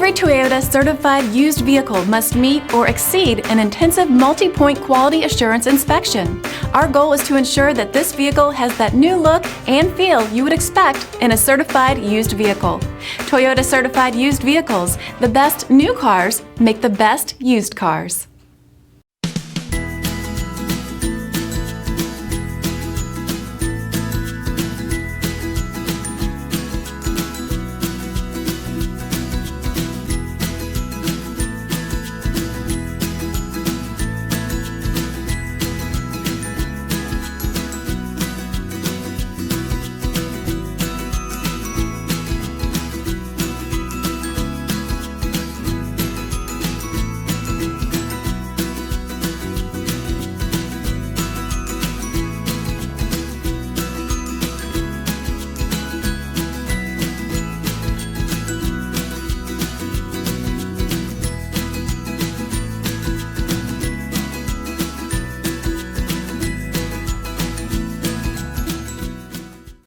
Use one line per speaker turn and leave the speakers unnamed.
Every Toyota certified used vehicle must meet or exceed an intensive multi-point quality assurance inspection. Our goal is to ensure that this vehicle has that new look and feel you would expect in a certified used vehicle. Toyota certified used vehicles, the best new cars make the best used cars.